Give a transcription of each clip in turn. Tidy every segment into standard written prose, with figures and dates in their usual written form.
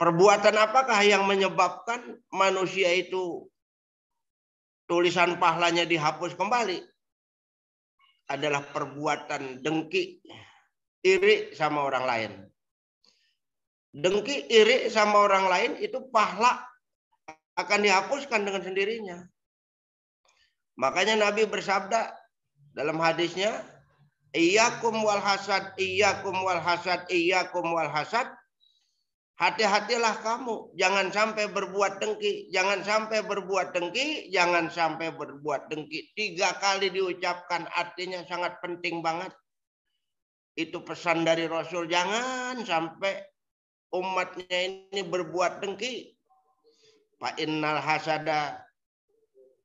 Perbuatan apakah yang menyebabkan manusia itu tulisan pahalanya dihapus kembali? Adalah perbuatan dengki, iri sama orang lain. Dengki, iri sama orang lain itu pahala akan dihapuskan dengan sendirinya. Makanya Nabi bersabda dalam hadisnya, iyyakum wal hasad, iyyakum wal hasad, iyyakum wal hasad. Hati-hatilah kamu, jangan sampai berbuat dengki, jangan sampai berbuat dengki, jangan sampai berbuat dengki. 3 kali diucapkan, artinya sangat penting banget. Itu pesan dari Rasul, jangan sampai umatnya ini berbuat dengki. Fa innal hasada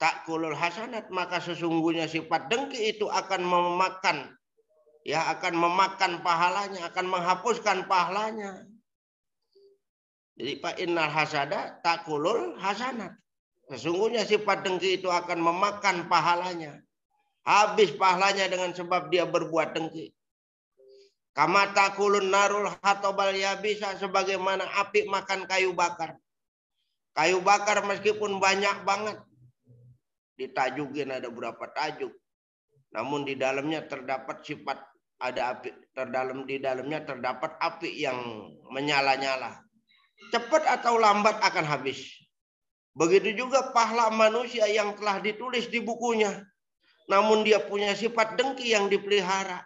ta'kulul hasanat, maka sesungguhnya sifat dengki itu akan memakan, ya akan memakan pahalanya, akan menghapuskan pahalanya. Jadi fa innal hasada ta'kulul hasanat. Sesungguhnya sifat dengki itu akan memakan pahalanya. Habis pahalanya dengan sebab dia berbuat dengki. Kama ta'kulun narul hatobal yabisa, sebagaimana api makan kayu bakar. Kayu bakar meskipun banyak banget, ditajugin ada berapa tajuk, namun di dalamnya terdapat sifat, ada api di dalamnya terdapat api yang menyala-nyala. Cepat atau lambat akan habis. Begitu juga pahala manusia yang telah ditulis di bukunya, namun dia punya sifat dengki yang dipelihara.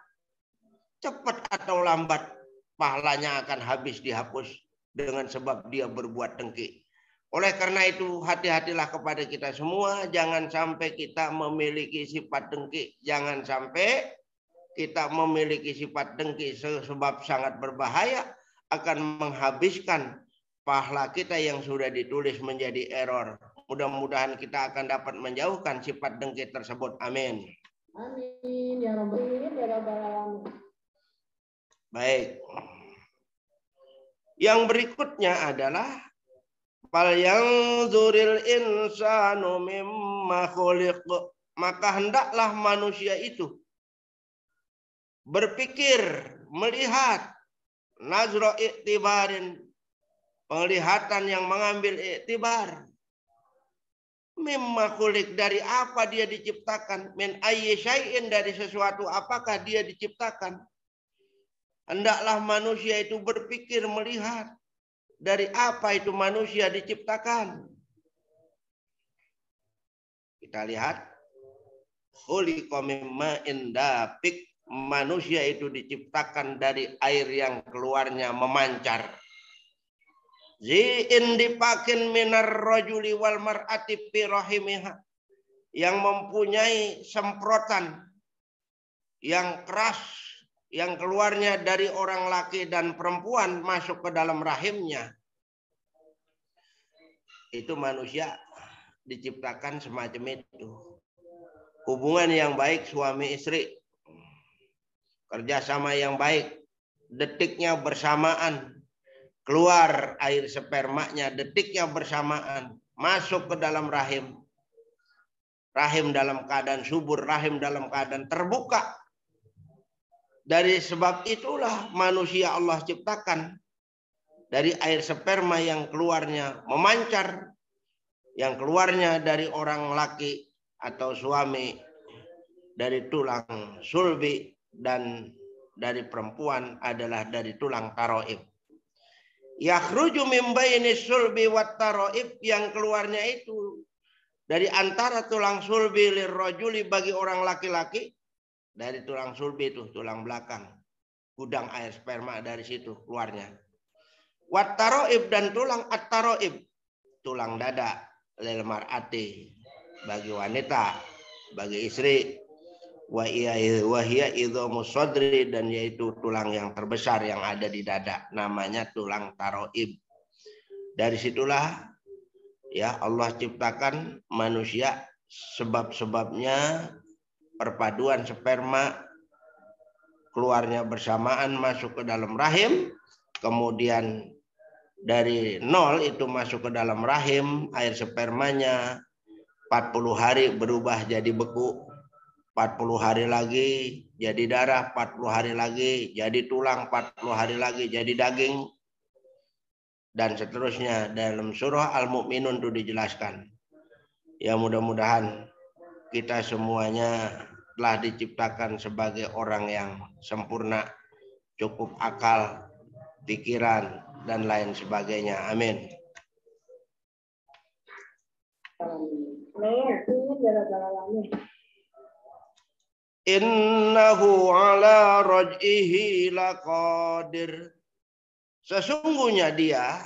Cepat atau lambat pahalanya akan habis, dihapus dengan sebab dia berbuat dengki. Oleh karena itu hati-hatilah kepada kita semua, jangan sampai kita memiliki sifat dengki, jangan sampai kita memiliki sifat dengki, sebab sangat berbahaya, akan menghabiskan pahala kita yang sudah ditulis menjadi error. Mudah-mudahan kita akan dapat menjauhkan sifat dengki tersebut. Amin. Amin ya rabbal alamin. Baik. Yang berikutnya adalah fal yanzuril insanu mimma khuliq, maka hendaklah manusia itu berpikir, melihat, nazra iktibarin, penglihatan yang mengambil iktibar. Mimma khuliq, dari apa dia diciptakan, min ayyi syai'in, dari sesuatu apakah dia diciptakan. Hendaklah manusia itu berpikir, melihat dari apa itu manusia diciptakan. Kita lihat, khuliqa mimma indapik, manusia itu diciptakan dari air yang keluarnya memancar. Zi'in dipakin minar rajuli wal mar'ati fi rahimiha, yang mempunyai semprotan yang keras yang keluarnya dari orang laki dan perempuan masuk ke dalam rahimnya. Itu manusia diciptakan semacam itu. Hubungan yang baik suami istri, kerjasama yang baik, detiknya bersamaan, keluar air spermanya detiknya bersamaan, masuk ke dalam rahim. Rahim dalam keadaan subur, rahim dalam keadaan terbuka. Dari sebab itulah manusia Allah ciptakan dari air sperma yang keluarnya memancar, yang keluarnya dari orang laki atau suami dari tulang sulbi, dan dari perempuan adalah dari tulang taroib. Yakhruju min baini sulbi wat taroib, yang keluarnya itu dari antara tulang sulbi lirrajuli, bagi orang laki-laki, dari tulang sulbi itu tulang belakang, gudang air sperma, dari situ keluarnya. Wat taroib, dan tulang at-taroib, tulang dada, lil mar'ati, bagi wanita, bagi istri. Wa hiya idhamus sadri, dan yaitu tulang yang terbesar yang ada di dada, namanya tulang taroib. Dari situlah ya Allah ciptakan manusia, sebab-sebabnya perpaduan sperma keluarnya bersamaan masuk ke dalam rahim, kemudian dari nol itu masuk ke dalam rahim, air spermanya 40 hari berubah jadi beku, 40 hari lagi jadi darah, 40 hari lagi jadi tulang, 40 hari lagi jadi daging. dan seterusnya dalam surah Al-Mu'minun itu dijelaskan. Ya mudah-mudahan kita semuanya telah diciptakan sebagai orang yang sempurna, cukup akal, pikiran, dan lain sebagainya. Amin. Innahu ala raj'ihi laqadir. Sesungguhnya dia,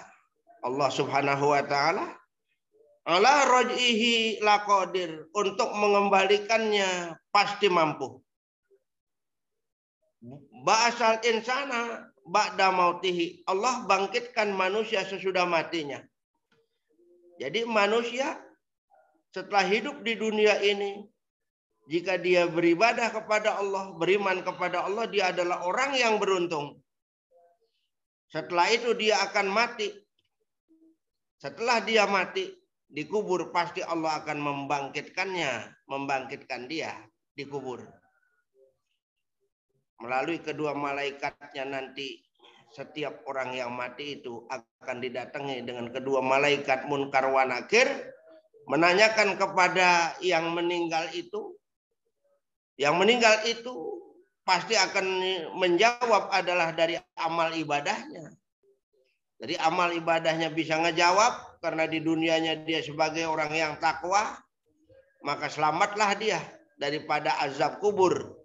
Allah Subhanahu wa ta'ala, ala raj'ihi laqadir, untuk mengembalikannya pasti mampu. Ba'asal insana ba'da mautihi. Allah bangkitkan manusia sesudah matinya. Jadi manusia setelah hidup di dunia ini, jika dia beribadah kepada Allah, beriman kepada Allah, dia adalah orang yang beruntung. Setelah itu dia akan mati. Setelah dia mati, dikubur, pasti Allah akan membangkitkan dia dikubur. Melalui kedua malaikatnya nanti, setiap orang yang mati itu akan didatangi dengan kedua malaikat Munkar wa Nakir, menanyakan kepada yang meninggal itu. Yang meninggal itu pasti akan menjawab adalah dari amal ibadahnya. Jadi amal ibadahnya bisa ngejawab karena di dunianya dia sebagai orang yang takwa, maka selamatlah dia daripada azab kubur.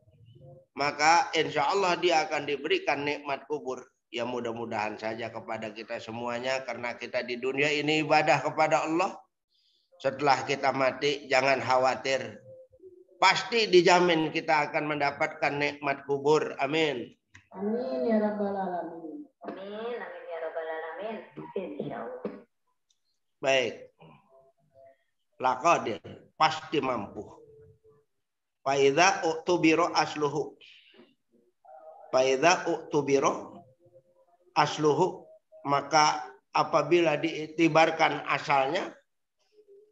Maka insya Allah dia akan diberikan nikmat kubur. Ya mudah-mudahan saja kepada kita semuanya, karena kita di dunia ini ibadah kepada Allah. Setelah kita mati jangan khawatir. Pasti dijamin kita akan mendapatkan nikmat kubur. Amin. Amin ya rabbal alamin. Amin, amin ya rabbal alamin. Insyaallah. Baik. Laqadir, pasti mampu. Fa idza utubiro asluhu. Fa idza utubiro asluhu, maka apabila diitibarkan asalnya,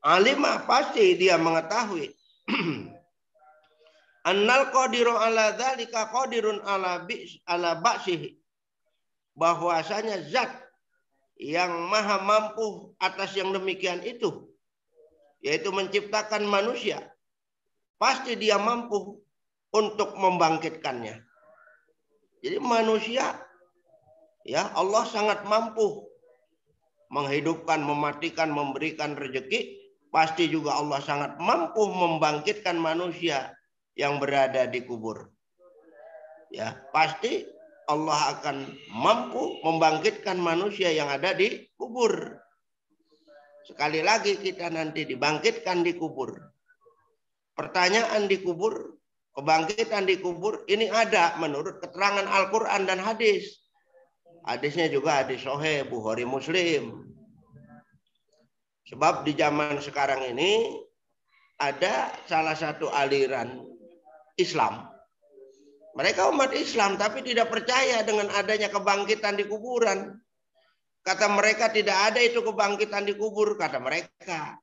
alimah, pasti dia mengetahui. Annal qadiru ala dzalika qadirun ala ba'sihi, bahwasanya zat yang maha mampu atas yang demikian itu, yaitu menciptakan manusia, pasti dia mampu untuk membangkitkannya. Jadi manusia, ya Allah sangat mampu menghidupkan, mematikan, memberikan rezeki. Pasti juga Allah sangat mampu membangkitkan manusia yang berada di kubur. Ya, pasti Allah akan mampu membangkitkan manusia yang ada di kubur. Sekali lagi kita nanti dibangkitkan di kubur. Pertanyaan di kubur, kebangkitan di kubur, ini ada menurut keterangan Al-Quran dan hadis. Hadisnya juga hadis Sahih Bukhari Muslim. Sebab di zaman sekarang ini ada salah satu aliran Islam. Mereka umat Islam tapi tidak percaya dengan adanya kebangkitan di kuburan. Kata mereka tidak ada itu kebangkitan di kubur, kata mereka.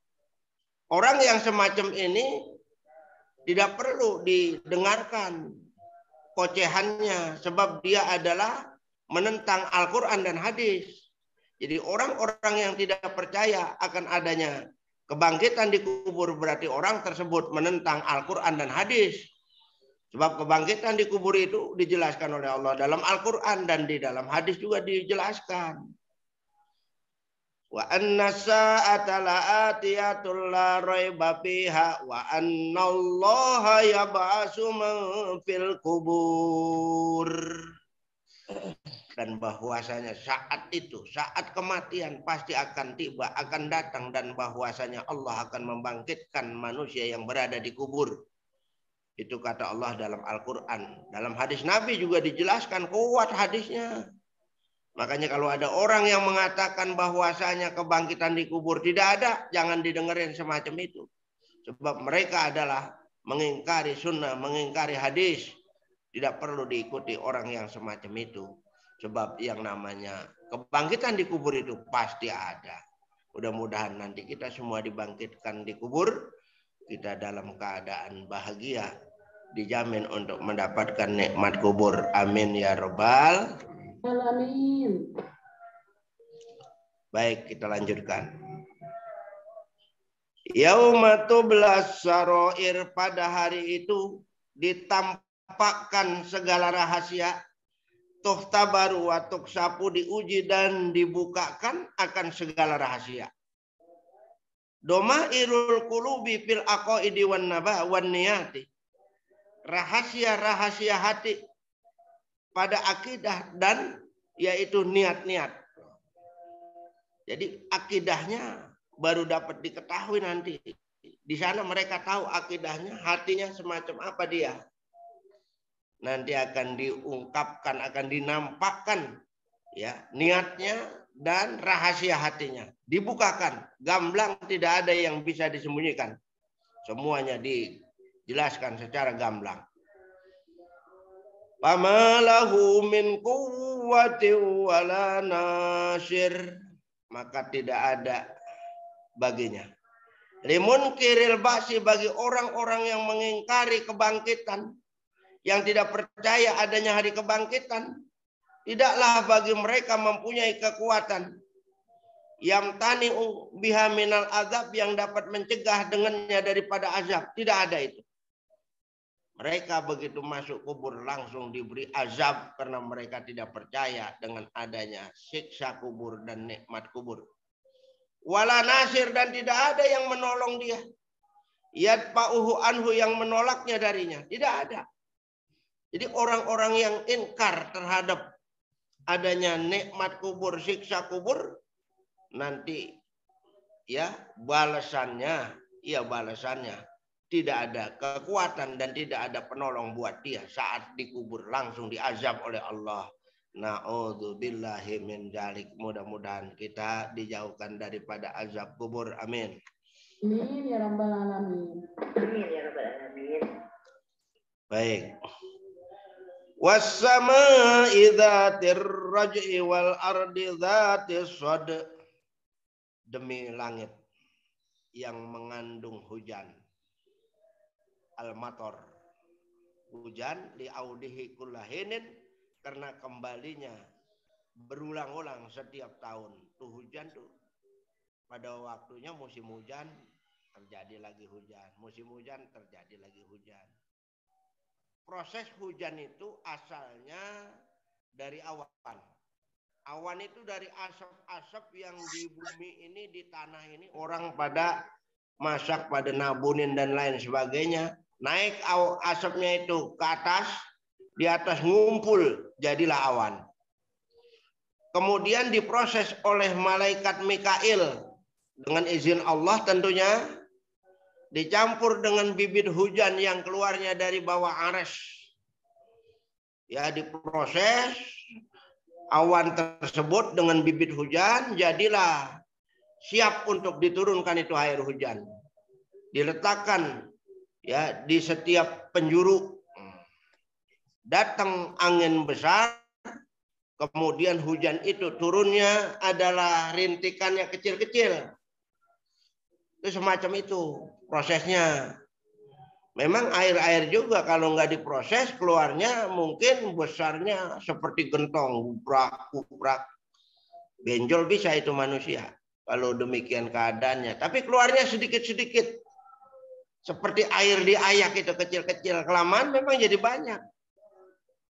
Orang yang semacam ini tidak perlu didengarkan ocehannya, sebab dia adalah menentang Al-Quran dan hadis. Jadi orang-orang yang tidak percaya akan adanya kebangkitan di kubur berarti orang tersebut menentang Al-Quran dan hadis. Sebab kebangkitan di kubur itu dijelaskan oleh Allah dalam Al-Quran dan di dalam hadis juga dijelaskan. Wa anna sa'ata la'atiyatul la raiba fiha wa anna Allaha yab'atsu man fil kubur. Dan bahwasanya saat itu, saat kematian pasti akan tiba, akan datang, dan bahwasanya Allah akan membangkitkan manusia yang berada di kubur. Itu kata Allah dalam Al-Quran. Dalam hadis Nabi juga dijelaskan kuat hadisnya. Makanya kalau ada orang yang mengatakan bahwasanya kebangkitan di kubur tidak ada, jangan didengerin semacam itu. Sebab mereka adalah mengingkari sunnah, mengingkari hadis. Tidak perlu diikuti orang yang semacam itu. Sebab yang namanya kebangkitan di kubur itu pasti ada. Mudah-mudahan nanti kita semua dibangkitkan di kubur. Kita dalam keadaan bahagia, dijamin untuk mendapatkan nikmat kubur. Amin ya rabbal alamin. Baik, kita lanjutkan. Yauma tublas sarair, pada hari itu ditampakkan segala rahasia. Tuhtabaru wa tuksapu, diuji dan dibukakan akan segala rahasia. Domairul qulubi fil aqaidi wan naba wan niyati. Rahasia-rahasia hati pada akidah dan yaitu niat-niat. Jadi akidahnya baru dapat diketahui nanti. Di sana mereka tahu akidahnya, hatinya semacam apa dia. Nanti akan diungkapkan, akan dinampakkan ya niatnya dan rahasia hatinya. Dibukakan, gamblang, tidak ada yang bisa disembunyikan. Semuanya dijelaskan secara gamblang. Pamalahu min quwwati wala nasir, maka tidak ada baginya. Limunkiril ba'si, bagi orang-orang yang mengingkari kebangkitan, yang tidak percaya adanya hari kebangkitan, tidaklah bagi mereka mempunyai kekuatan yang tani biha minal azab, yang dapat mencegah dengannya daripada azab. Tidak ada itu. Mereka begitu masuk kubur langsung diberi azab karena mereka tidak percaya dengan adanya siksa kubur dan nikmat kubur. Wala nasir, dan tidak ada yang menolong dia. Yadfa'uhu anhu, yang menolaknya darinya. Tidak ada. Jadi orang-orang yang ingkar terhadap adanya nikmat kubur, siksa kubur, nanti ya balasannya tidak ada kekuatan dan tidak ada penolong buat dia saat dikubur, langsung diazab oleh Allah. Na'udzubillahi min dzalik. Mudah-mudahan kita dijauhkan daripada azab kubur. Amin. Amin ya rabbal alamin. Amin ya rabbal alamin. Baik. Was-samaa'i dzatir raj'i wal ardi dzatis shad. Demi langit yang mengandung hujan. Al-matar. Hujan li'audihi kullahinin, karena kembalinya berulang-ulang setiap tahun. Tuh hujan tuh. Pada waktunya musim hujan terjadi lagi hujan. Musim hujan terjadi lagi hujan. Proses hujan itu asalnya dari awan. Awan itu dari asap-asap yang di bumi ini, di tanah ini. Orang pada masak, pada nabunin dan lain sebagainya. Naik asapnya itu ke atas. Di atas ngumpul, jadilah awan. Kemudian diproses oleh malaikat Mikail. Dengan izin Allah tentunya. Dicampur dengan bibit hujan yang keluarnya dari bawah arsy. Ya, diproses awan tersebut dengan bibit hujan, jadilah siap untuk diturunkan itu air hujan. Diletakkan ya di setiap penjuru. Datang angin besar, kemudian hujan itu turunnya adalah rintikannya kecil-kecil. Itu semacam itu prosesnya. Memang air-air juga kalau nggak diproses keluarnya mungkin besarnya seperti gentong, kuprak. Benjol bisa itu manusia kalau demikian keadaannya. Tapi keluarnya sedikit-sedikit. Seperti air di ayak itu kecil-kecil. Kelamaan memang jadi banyak.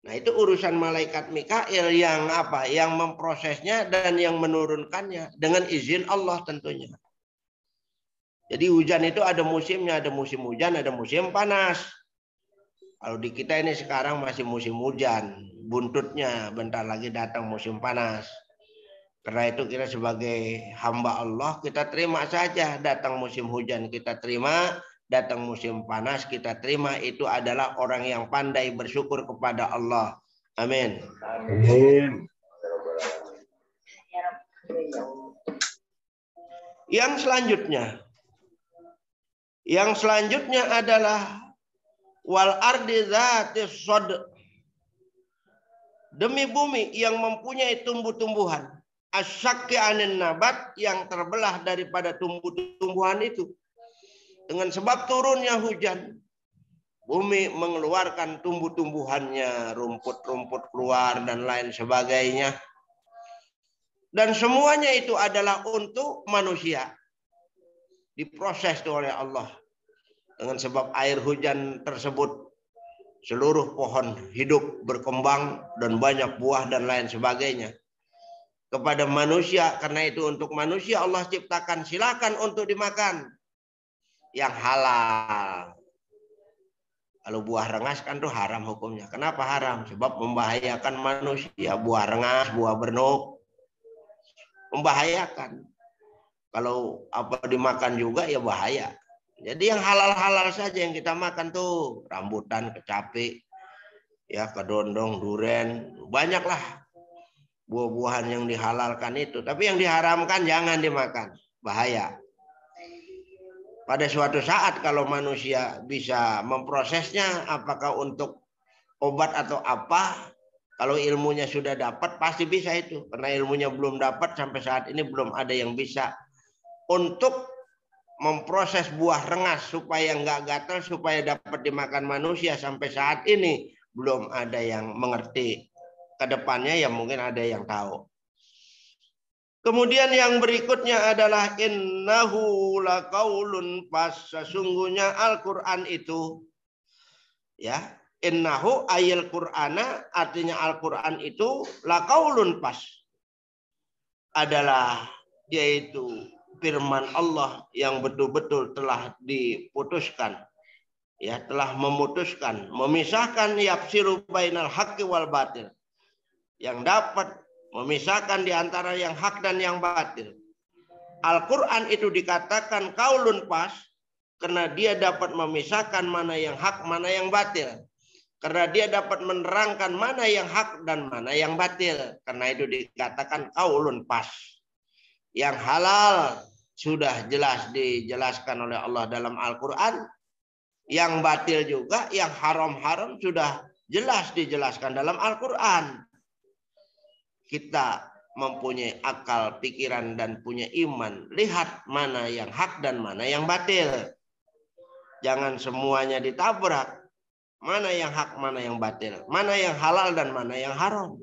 Nah, itu urusan malaikat Mikail yang apa? Yang memprosesnya dan yang menurunkannya dengan izin Allah tentunya. Jadi hujan itu ada musimnya, ada musim hujan, ada musim panas. Kalau di kita ini sekarang masih musim hujan, buntutnya bentar lagi datang musim panas. Karena itu kita sebagai hamba Allah, kita terima saja datang musim hujan, kita terima, datang musim panas, kita terima. Itu adalah orang yang pandai bersyukur kepada Allah. Amin. Amin. Yang selanjutnya adalah wal ardi dzatis shad. Demi bumi yang mempunyai tumbuh-tumbuhan. Asyakki anin nabat, yang terbelah daripada tumbuh-tumbuhan itu. Dengan sebab turunnya hujan, bumi mengeluarkan tumbuh-tumbuhannya, rumput-rumput keluar dan lain sebagainya. Dan semuanya itu adalah untuk manusia. Diproses oleh Allah. Dengan sebab air hujan tersebut, seluruh pohon hidup, berkembang, dan banyak buah dan lain sebagainya. Kepada manusia, karena itu untuk manusia Allah ciptakan, silakan untuk dimakan. Yang halal. Kalau buah rengas kan tuh haram hukumnya. Kenapa haram? Sebab membahayakan manusia. Buah rengas, buah bernuk. Membahayakan. Kalau apa dimakan juga ya bahaya. Jadi yang halal-halal saja yang kita makan tuh. Rambutan, kecapi, ya kedondong, duren. Banyaklah buah-buahan yang dihalalkan itu. Tapi yang diharamkan jangan dimakan. Bahaya. Pada suatu saat kalau manusia bisa memprosesnya, apakah untuk obat atau apa, kalau ilmunya sudah dapat pasti bisa itu. Karena ilmunya belum dapat sampai saat ini belum ada yang bisa untuk memproses buah rengas supaya nggak gatal, supaya dapat dimakan manusia. Sampai saat ini belum ada yang mengerti. Kedepannya ya mungkin ada yang tahu. Kemudian yang berikutnya adalah innahu laqaulun pas. Sesungguhnya Al-Quran itu, ya, innahu ayil Qur'ana, artinya Al-Quran itu laqaulun pas, adalah yaitu firman Allah yang betul-betul telah diputuskan, ya, telah memutuskan, memisahkan yafsiru bainal haqqi wal batil, yang dapat memisahkan di antara yang hak dan yang batil. Al-Quran itu dikatakan qaulun pas karena dia dapat memisahkan mana yang hak, mana yang batil. Karena dia dapat menerangkan mana yang hak dan mana yang batil. Karena itu dikatakan qaulun pas. Yang halal sudah jelas dijelaskan oleh Allah dalam Al-Quran. Yang batil juga, yang haram-haram sudah jelas dijelaskan dalam Al-Quran. Kita mempunyai akal, pikiran, dan punya iman. Lihat mana yang hak dan mana yang batil. Jangan semuanya ditabrak. Mana yang hak, mana yang batil. Mana yang halal dan mana yang haram.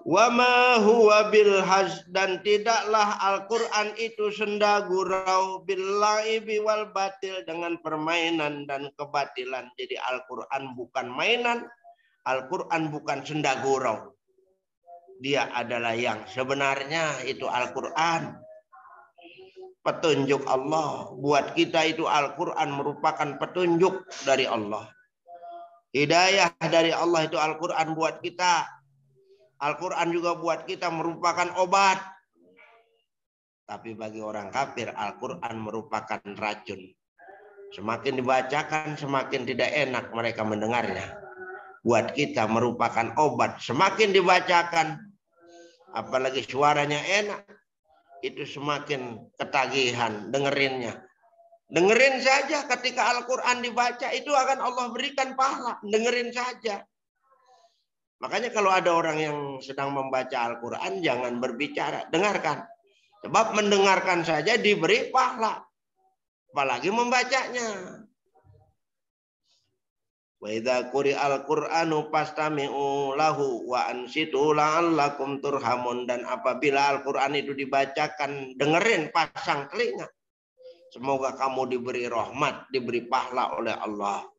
Wa ma huwa bil haz, dan tidaklah Al-Quran itu senda gurau bil laibi wal batil, dengan permainan dan kebatilan. Jadi Al-Quran bukan mainan, Al-Quran bukan senda gurau. Dia adalah yang sebenarnya, itu Al-Quran. Petunjuk Allah. Buat kita itu Al-Quran merupakan petunjuk dari Allah. Hidayah dari Allah itu Al-Quran buat kita. Al-Quran juga buat kita merupakan obat. Tapi bagi orang kafir, Al-Quran merupakan racun. Semakin dibacakan, semakin tidak enak mereka mendengarnya. Buat kita merupakan obat. Semakin dibacakan, apalagi suaranya enak, itu semakin ketagihan dengerinnya. Dengerin saja ketika Al-Quran dibaca, itu akan Allah berikan pahala. Dengerin saja. Makanya kalau ada orang yang sedang membaca Al-Quran, jangan berbicara, dengarkan. Sebab mendengarkan saja diberi pahala. Apalagi membacanya. Wa idza quri'al Qur'anu fastami'u lahu wa ansitu la'allakum turhamun. Dan apabila Al-Quran itu dibacakan, dengerin, pasang telinga. Semoga kamu diberi rahmat, diberi pahala oleh Allah.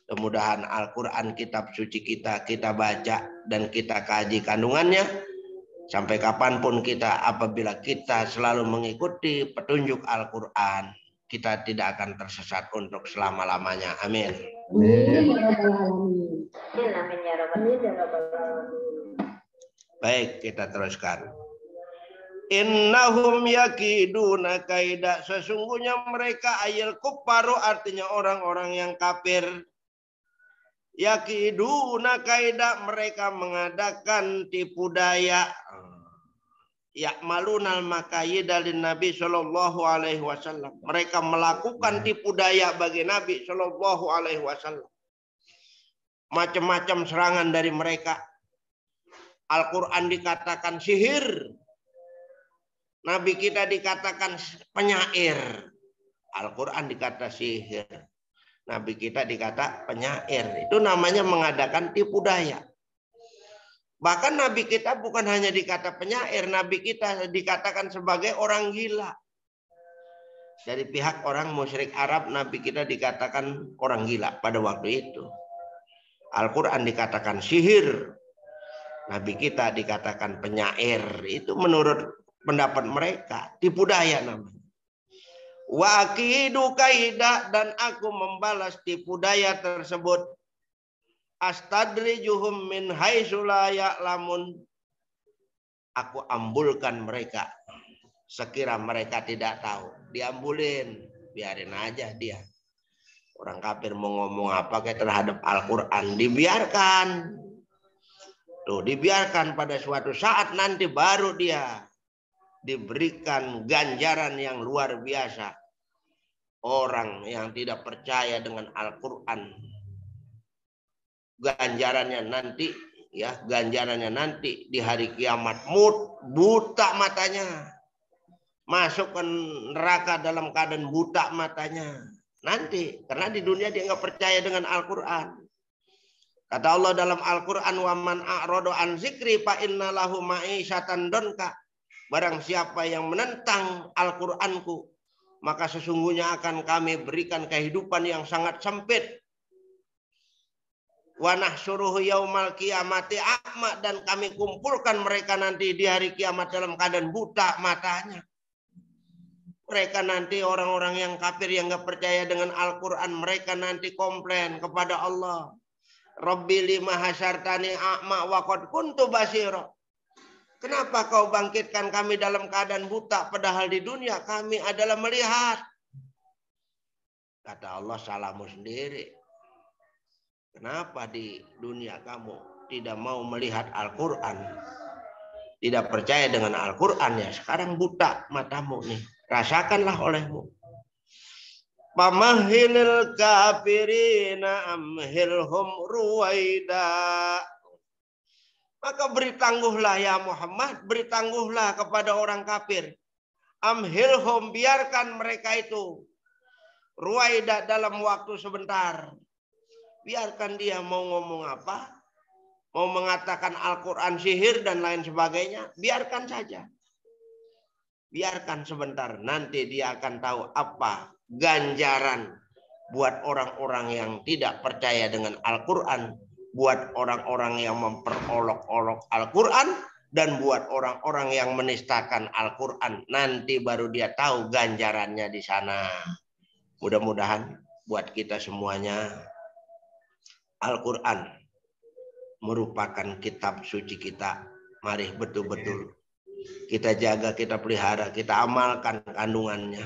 Mudah-mudahan Al-Quran kitab suci kita baca dan kita kaji kandungannya. Sampai kapanpun kita, apabila kita selalu mengikuti petunjuk Al-Quran, kita tidak akan tersesat untuk selama-lamanya. Amin. Amin ya rabbal alamin. Amin ya rabbal alamin. Baik, kita teruskan. Innahum yakiduna kaida. Sesungguhnya mereka ayil kufaru, artinya orang-orang yang kafir. Yakiduna kaida, mereka mengadakan tipu daya. Ya'malunal makayida lin Nabi sallallahu alaihi wasallam. Mereka melakukan tipu daya bagi Nabi sallallahu alaihi wasallam. Macam-macam serangan dari mereka. Al-Quran dikatakan sihir. Nabi kita dikatakan penyair. Al-Quran dikata sihir. Nabi kita dikata penyair. Itu namanya mengadakan tipu daya. Bahkan Nabi kita bukan hanya dikata penyair, Nabi kita dikatakan sebagai orang gila. Dari pihak orang musyrik Arab, Nabi kita dikatakan orang gila pada waktu itu. Al-Quran dikatakan sihir, Nabi kita dikatakan penyair. Itu menurut pendapat mereka, tipu daya namanya. Wa akidu kaidah, dan aku membalas tipu daya tersebut. Astadrijuhum min haitsu la ya'lamun. Aku ambulkan mereka sekira mereka tidak tahu. Diambulin, biarin aja dia. Orang kafir mau ngomong apa kayak terhadap Al-Quran, dibiarkan. Tuh, dibiarkan, pada suatu saat nanti baru dia diberikan ganjaran yang luar biasa. Orang yang tidak percaya dengan Al-Quran, ganjarannya nanti di hari kiamat, buta matanya, masuk ke neraka dalam keadaan buta matanya nanti, karena di dunia dia nggak percaya dengan Al-Quran. Kata Allah dalam Al-Quran, wa man a'rada an zikri fa inna lahu ma'isyatan donka. Barang siapa yang menentang Al-Quranku, maka sesungguhnya akan kami berikan kehidupan yang sangat sempit. Wa nahsyuruhu yaumal qiyamati a'ma, dan kami kumpulkan mereka nanti di hari kiamat dalam keadaan buta matanya. Mereka nanti orang-orang yang kafir yang nggak percaya dengan Al-Quran, mereka nanti komplain kepada Allah. Rabbi lima hasyartani a'ma wa qad kuntu basira. Kenapa kau bangkitkan kami dalam keadaan buta, padahal di dunia kami adalah melihat. Kata Allah, salahmu sendiri. Kenapa di dunia kamu tidak mau melihat Al-Quran? Tidak percaya dengan Al-Quran, ya sekarang buta matamu nih. Rasakanlah olehmu. Pamahilil kafirina amhilhum ruwaida. Maka beritangguhlah ya Muhammad, beritangguhlah kepada orang kafir. Amhilhum, biarkan mereka itu. Ruwaida, dalam waktu sebentar. Biarkan dia mau ngomong apa, mau mengatakan Al-Quran sihir dan lain sebagainya, biarkan saja. Biarkan sebentar, nanti dia akan tahu apa ganjaran buat orang-orang yang tidak percaya dengan Al-Quran, buat orang-orang yang memperolok-olok Al-Quran, dan buat orang-orang yang menistakan Al-Quran. Nanti baru dia tahu ganjarannya di sana. Mudah-mudahan buat kita semuanya, Al-Quran merupakan kitab suci kita. Mari betul-betul kita jaga, kita pelihara, kita amalkan kandungannya.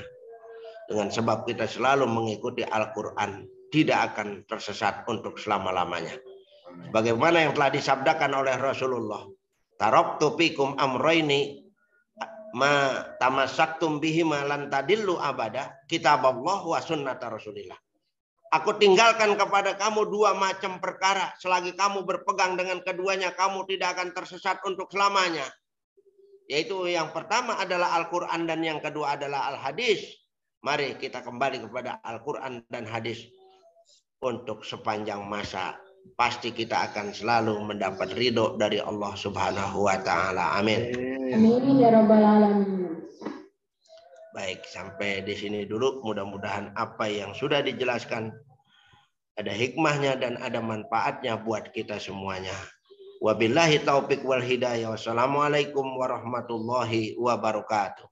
Dengan sebab kita selalu mengikuti Al-Quran, tidak akan tersesat untuk selama-lamanya. Bagaimana yang telah disabdakan oleh Rasulullah, taraktu fikum amroini ma tamassaktum bihima lan tadillu abada, kitaballah wa sunnata Rasulillah. Aku tinggalkan kepada kamu dua macam perkara. Selagi kamu berpegang dengan keduanya, kamu tidak akan tersesat untuk selamanya. Yaitu yang pertama adalah Al-Quran dan yang kedua adalah Al-Hadis. Mari kita kembali kepada Al-Quran dan Hadis untuk sepanjang masa. Pasti kita akan selalu mendapat ridho dari Allah Subhanahu wa Ta'ala. Amin. Amin ya rabbal alamin. Baik, sampai di sini dulu. Mudah-mudahan apa yang sudah dijelaskan ada hikmahnya dan ada manfaatnya buat kita semuanya. Wabillahi taufiq wal hidayah. Wassalamualaikum warahmatullahi wabarakatuh.